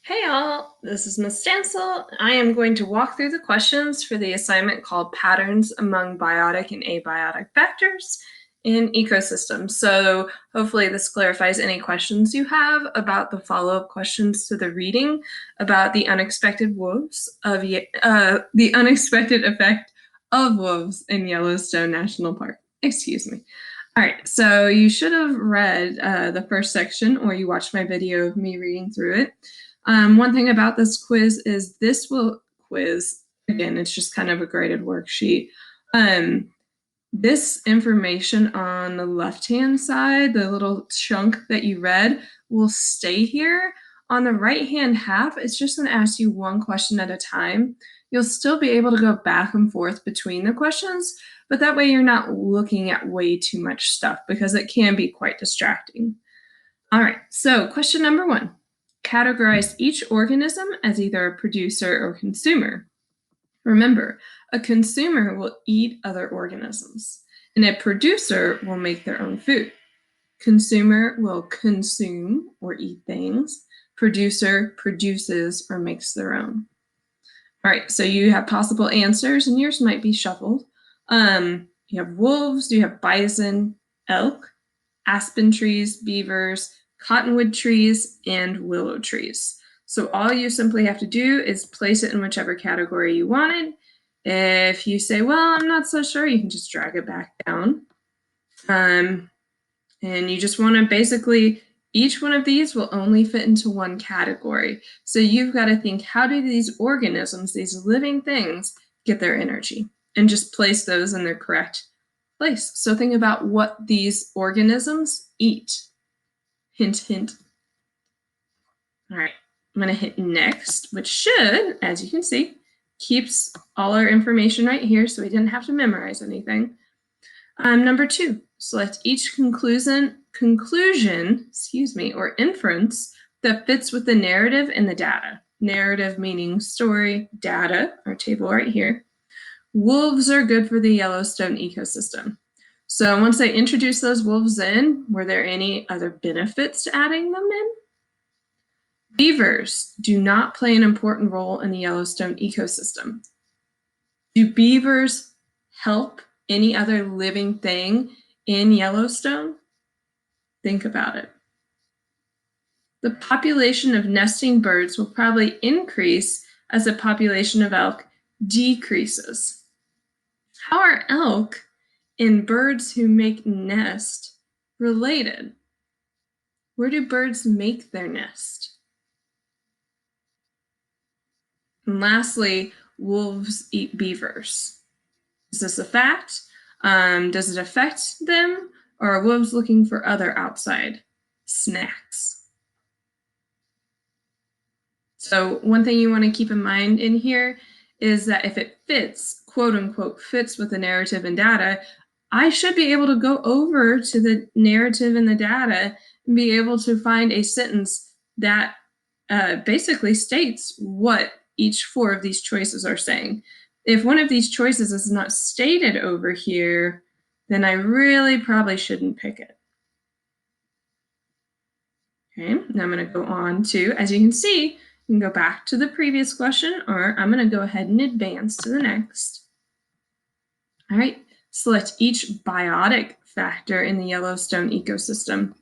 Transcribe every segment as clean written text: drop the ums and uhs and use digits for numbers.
Hey all, this is Miss Stansel. I am going to walk through the questions for the assignment called Patterns Among Biotic and Abiotic Factors in Ecosystems. So hopefully this clarifies any questions you have about the follow-up questions to the reading about the unexpected the unexpected effect of wolves in Yellowstone National Park. Excuse me. All right, so you should have read the first section, or you watched my video of me reading through it. One thing about this quiz is again, it's just kind of a graded worksheet. This information on the left-hand side, the little chunk that you read, will stay here. On the right-hand half, it's just going to ask you one question at a time. You'll still be able to go back and forth between the questions, but that way you're not looking at way too much stuff because it can be quite distracting. All right, so question number 1. Categorize each organism as either a producer or consumer. Remember, a consumer will eat other organisms, and a producer will make their own food. Consumer will consume or eat things. Producer produces or makes their own. All right, so you have possible answers, and yours might be shuffled. You have wolves, you have bison, elk, aspen trees, beavers, cottonwood trees, and willow trees. So all you simply have to do is place it in whichever category you wanted. If you say, well, I'm not so sure, you can just drag it back down. And you just want to basically, each one of these will only fit into one category. So you've got to think, how do these organisms, these living things, get their energy? And just place those in their correct place. So think about what these organisms eat. Hint, hint. All right, I'm going to hit next, which should, as you can see, keeps all our information right here, so we didn't have to memorize anything. Number 2, select each conclusion, or inference that fits with the narrative and the data. Narrative meaning story, data, our table right here. Wolves are good for the Yellowstone ecosystem. So once I introduced those wolves in, were there any other benefits to adding them in? Beavers do not play an important role in the Yellowstone ecosystem. Do beavers help any other living thing in Yellowstone? Think about it. The population of nesting birds will probably increase as the population of elk decreases. How are elk and birds who make nest related? Where do birds make their nest? And lastly, wolves eat beavers. Is this a fact? Does it affect them? Or are wolves looking for other outside snacks? So one thing you want to keep in mind in here is that if it fits, quote unquote, fits with the narrative and data, I should be able to go over to the narrative and the data and be able to find a sentence that basically states what each 4 of these choices are saying. If one of these choices is not stated over here, then I really probably shouldn't pick it. Okay, now I'm going to go on to, as you can see, you can go back to the previous question, or I'm going to go ahead and advance to the next. All right, select each biotic factor in the Yellowstone ecosystem.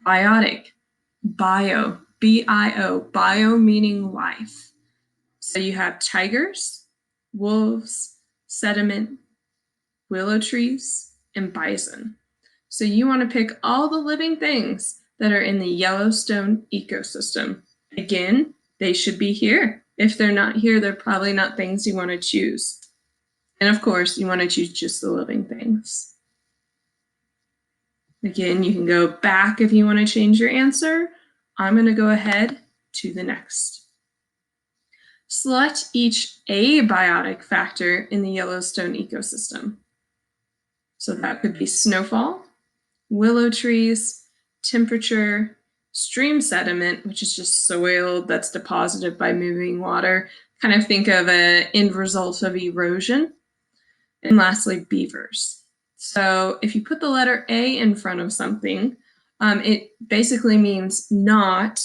Biotic, bio, B-I-O, bio meaning life. So you have tigers, wolves, sediment, willow trees, and bison. So you want to pick all the living things that are in the Yellowstone ecosystem. Again, they should be here. If they're not here, they're probably not things you want to choose. And of course, you want to choose just the living things. Again, you can go back if you want to change your answer. I'm going to go ahead to the next. Select each abiotic factor in the Yellowstone ecosystem. So that could be snowfall, willow trees, temperature, stream sediment, which is just soil that's deposited by moving water. Kind of think of an end result of erosion. And lastly, beavers. So if you put the letter A in front of something, it basically means not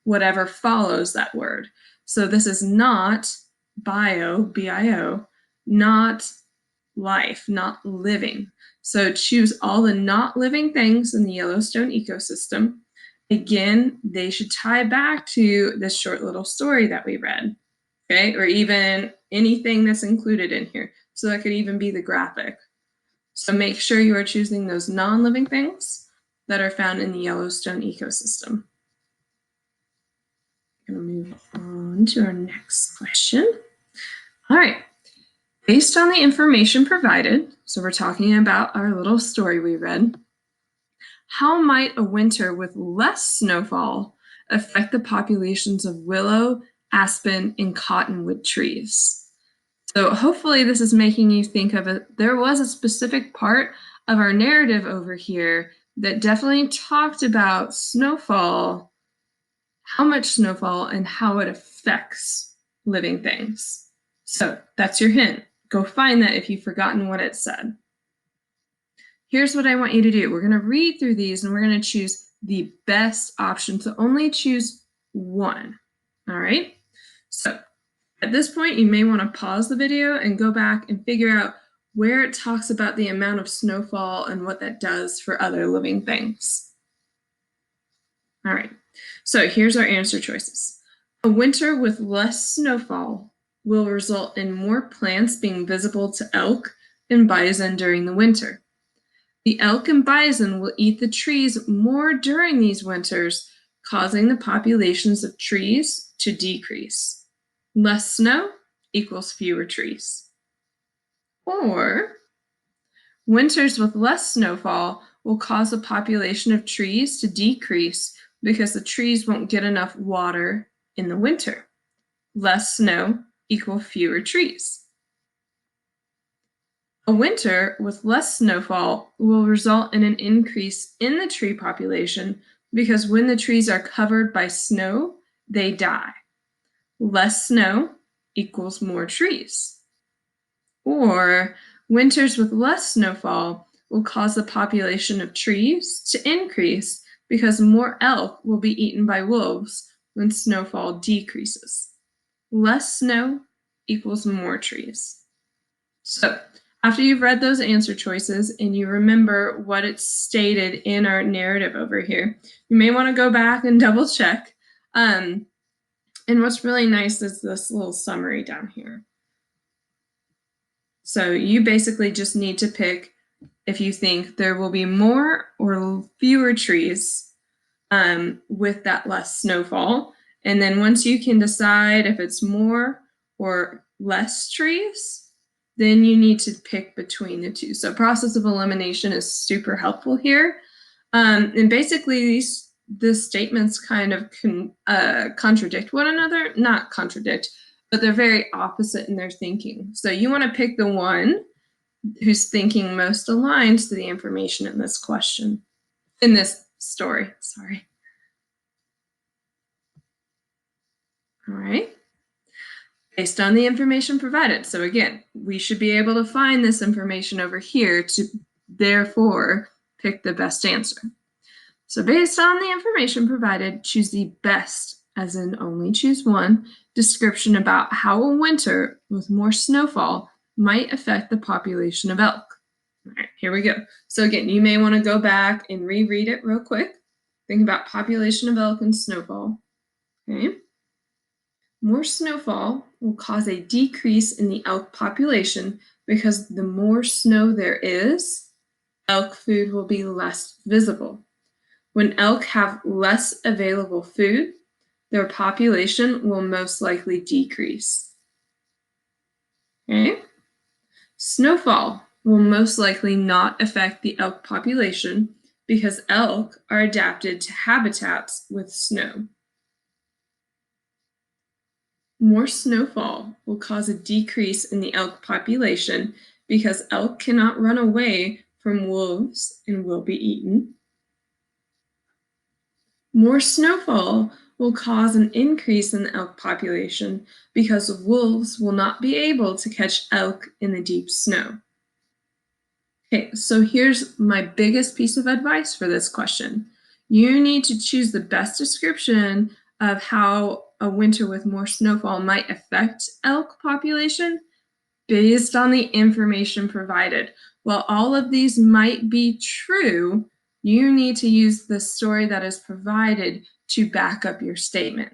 whatever follows that word. So this is not bio, B-I-O, not life, not living. So choose all the not living things in the Yellowstone ecosystem. Again, they should tie back to this short little story that we read, okay? Or even anything that's included in here. So that could even be the graphic. So make sure you are choosing those non-living things that are found in the Yellowstone ecosystem. I'm going to move on to our next question. All right. Based on the information provided, so we're talking about our little story we read, how might a winter with less snowfall affect the populations of willow, aspen, and cottonwood trees? So hopefully this is making you think of it. There was a specific part of our narrative over here that definitely talked about snowfall, how much snowfall, and how it affects living things. So that's your hint. Go find that if you've forgotten what it said. Here's what I want you to do. We're going to read through these and we're going to choose the best option. So only choose one. All right. So at this point, you may want to pause the video and go back and figure out where it talks about the amount of snowfall and what that does for other living things. All right. So here's our answer choices. A winter with less snowfall will result in more plants being visible to elk and bison during the winter. The elk and bison will eat the trees more during these winters, causing the populations of trees to decrease. Less snow equals fewer trees. Or winters with less snowfall will cause the population of trees to decrease because the trees won't get enough water in the winter. Less snow equals fewer trees. A winter with less snowfall will result in an increase in the tree population because when the trees are covered by snow, they die. Less snow equals more trees. Or winters with less snowfall will cause the population of trees to increase because more elk will be eaten by wolves when snowfall decreases. Less snow equals more trees. So after you've read those answer choices and you remember what it's stated in our narrative over here, you may want to go back and double check. And what's really nice is this little summary down here. So you basically just need to pick if you think there will be more or fewer trees with that less snowfall. And then once you can decide if it's more or less trees, then you need to pick between the two. So process of elimination is super helpful here. And basically the statements kind of contradict one another, not contradict, but they're very opposite in their thinking. So you want to pick the one whose thinking most aligns to the information in this question, in this story, sorry. All right. Based on the information provided. So again, we should be able to find this information over here to therefore pick the best answer. So based on the information provided, choose the best, as in only choose one, description about how a winter with more snowfall might affect the population of elk. All right, here we go. So again, you may want to go back and reread it real quick. Think about population of elk and snowfall. Okay. More snowfall will cause a decrease in the elk population because the more snow there is, elk food will be less visible. When elk have less available food, their population will most likely decrease. Okay? Snowfall will most likely not affect the elk population because elk are adapted to habitats with snow. More snowfall will cause a decrease in the elk population because elk cannot run away from wolves and will be eaten. More snowfall will cause an increase in the elk population because wolves will not be able to catch elk in the deep snow. Okay, so here's my biggest piece of advice for this question. You need to choose the best description of how a winter with more snowfall might affect elk population based on the information provided. While all of these might be true, you need to use the story that is provided to back up your statement.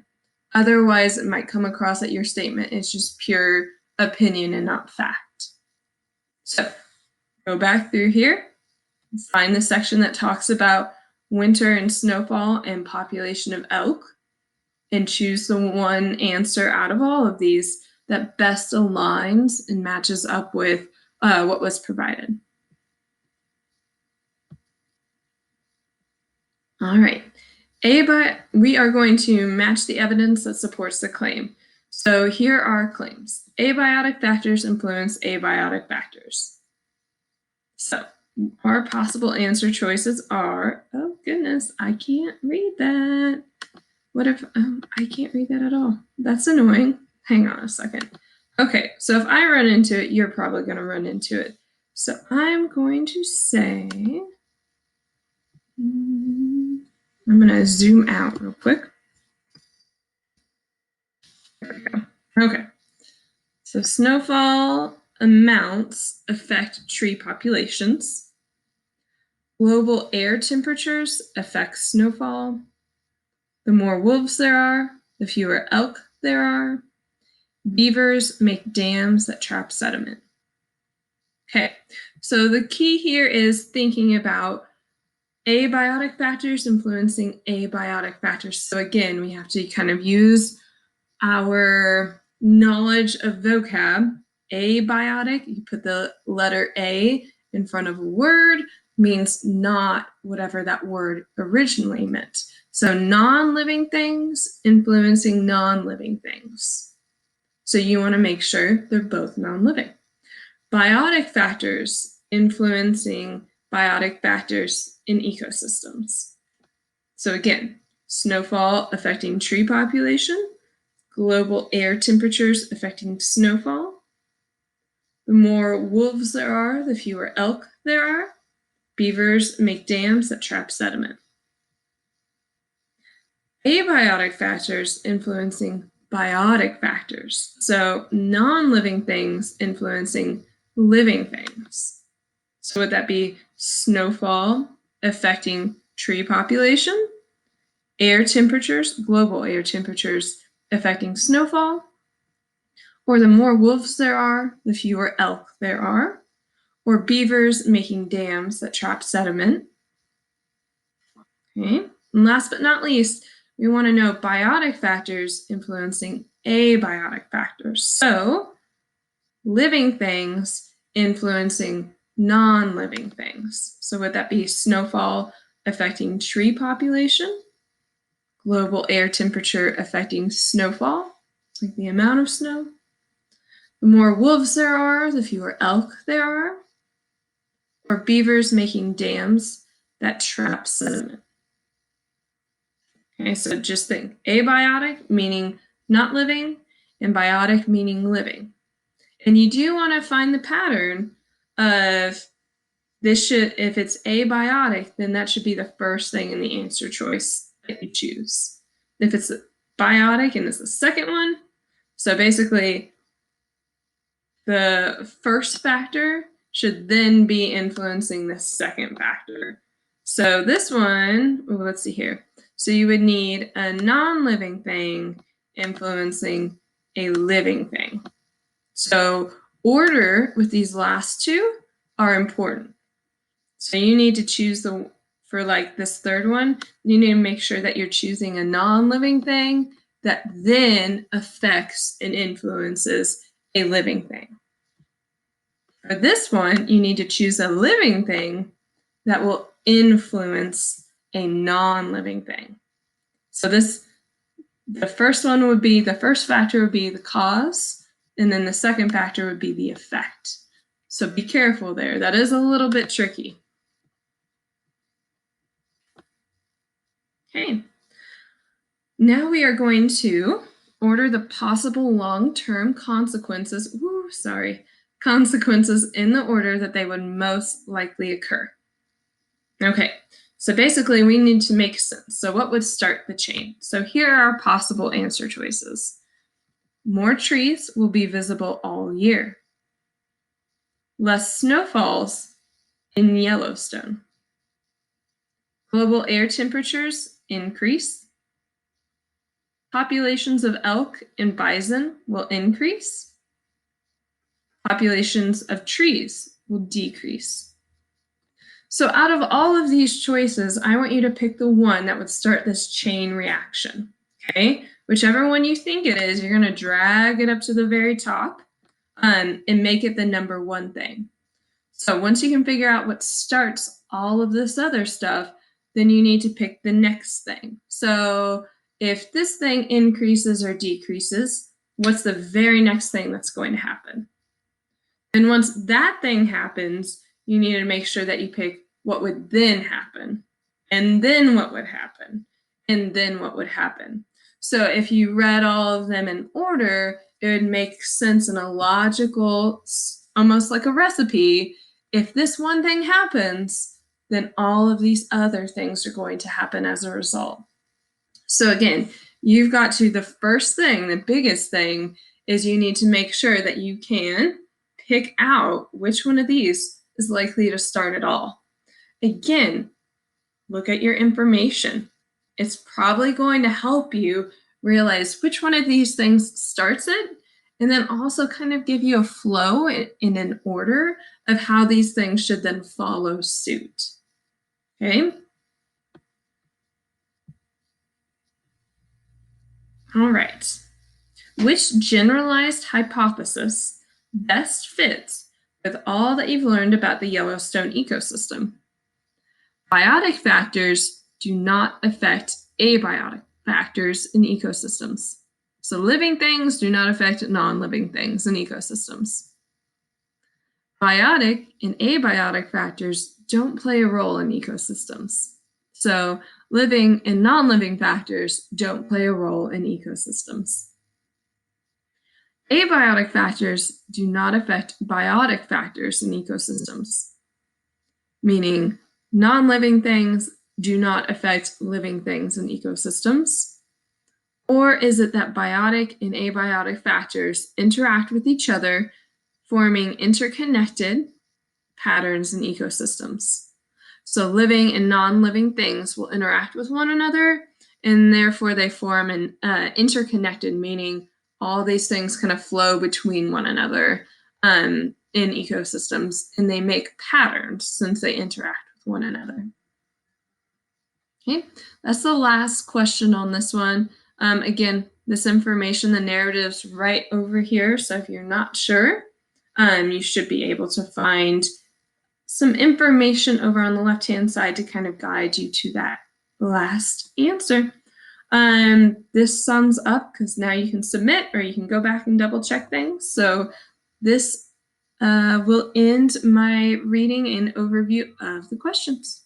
Otherwise, it might come across that your statement is just pure opinion and not fact. So go back through here, find the section that talks about winter and snowfall and population of elk, and choose the one answer out of all of these that best aligns and matches up with what was provided. All right. We are going to match the evidence that supports the claim. So here are our claims. Abiotic factors influence abiotic factors. So our possible answer choices are, oh goodness, I can't read that. What if I can't read that at all? That's annoying. Hang on a second. Okay, so if I run into it, you're probably going to run into it. So I'm going to say, I'm going to zoom out real quick. There we go. Okay, so snowfall amounts affect tree populations. Global air temperatures affect snowfall. The more wolves there are, the fewer elk there are. Beavers make dams that trap sediment. Okay, so the key here is thinking about abiotic factors influencing abiotic factors. So again, we have to kind of use our knowledge of vocab. Abiotic, you put the letter A in front of a word, means not whatever that word originally meant. So non-living things influencing non-living things. So you want to make sure they're both non-living. Biotic factors influencing biotic factors in ecosystems. So again, snowfall affecting tree population, global air temperatures affecting snowfall. The more wolves there are, the fewer elk there are. Beavers make dams that trap sediment. Abiotic factors influencing biotic factors. So non-living things influencing living things. So would that be snowfall affecting tree population, air temperatures, global air temperatures affecting snowfall, or the more wolves there are, the fewer elk there are, or beavers making dams that trap sediment. Okay, and last but not least, we want to know biotic factors influencing abiotic factors. So living things influencing non-living things. So would that be snowfall affecting tree population, global air temperature affecting snowfall, like the amount of snow? The more wolves there are, the fewer elk there are, or beavers making dams that trap sediment. Okay, so just think, abiotic meaning not living, and biotic meaning living. And you do want to find the pattern of this should, if it's abiotic, then that should be the first thing in the answer choice that you choose. If it's biotic and it's the second one, so basically the first factor should then be influencing the second factor. So this one, well, let's see here. So you would need a non-living thing influencing a living thing. So order with these last two are important. So you need to choose for like this third one, you need to make sure that you're choosing a non-living thing that then affects and influences a living thing. For this one, you need to choose a living thing that will influence a non-living thing. So the first one would be, the first factor would be the cause, and then the second factor would be the effect. So be careful there. That is a little bit tricky. Okay. Now we are going to order the possible long-term consequences, consequences in the order that they would most likely occur. Okay, So basically, we need to make sense. So what would start the chain? So here are possible answer choices. More trees will be visible all year. Less snowfalls in Yellowstone. Global air temperatures increase. Populations of elk and bison will increase. Populations of trees will decrease. So out of all of these choices, I want you to pick the one that would start this chain reaction, okay? Whichever one you think it is, you're gonna drag it up to the very top and make it the number one thing. So once you can figure out what starts all of this other stuff, then you need to pick the next thing. So if this thing increases or decreases, what's the very next thing that's going to happen? And once that thing happens, you need to make sure that you pick what would then happen, and then what would happen, and then what would happen. So if you read all of them in order, it would make sense in a logical, almost like a recipe. If this one thing happens, then all of these other things are going to happen as a result. So again, you've got to, the first thing, the biggest thing, is you need to make sure that you can pick out which one of these is likely to start it all. Again, look at your information. It's probably going to help you realize which one of these things starts it, and then also kind of give you a flow in an order of how these things should then follow suit. Okay? All right. Which generalized hypothesis best fits with all that you've learned about the Yellowstone ecosystem? Biotic factors do not affect abiotic factors in ecosystems. So living things do not affect non-living things in ecosystems. Biotic and abiotic factors don't play a role in ecosystems. So living and non-living factors don't play a role in ecosystems. Abiotic factors do not affect biotic factors in ecosystems, meaning non-living things do not affect living things in ecosystems? Or is it that biotic and abiotic factors interact with each other, forming interconnected patterns in ecosystems? So living and non-living things will interact with one another, and therefore they form an interconnected, meaning all these things kind of flow between one another in ecosystems, and they make patterns since they interact with one another. Okay, that's the last question on this one. Again, this information, the narrative's right over here, so if you're not sure, you should be able to find some information over on the left-hand side to kind of guide you to that last answer. This sums up, because now you can submit or you can go back and double check things. So this will end my reading and overview of the questions.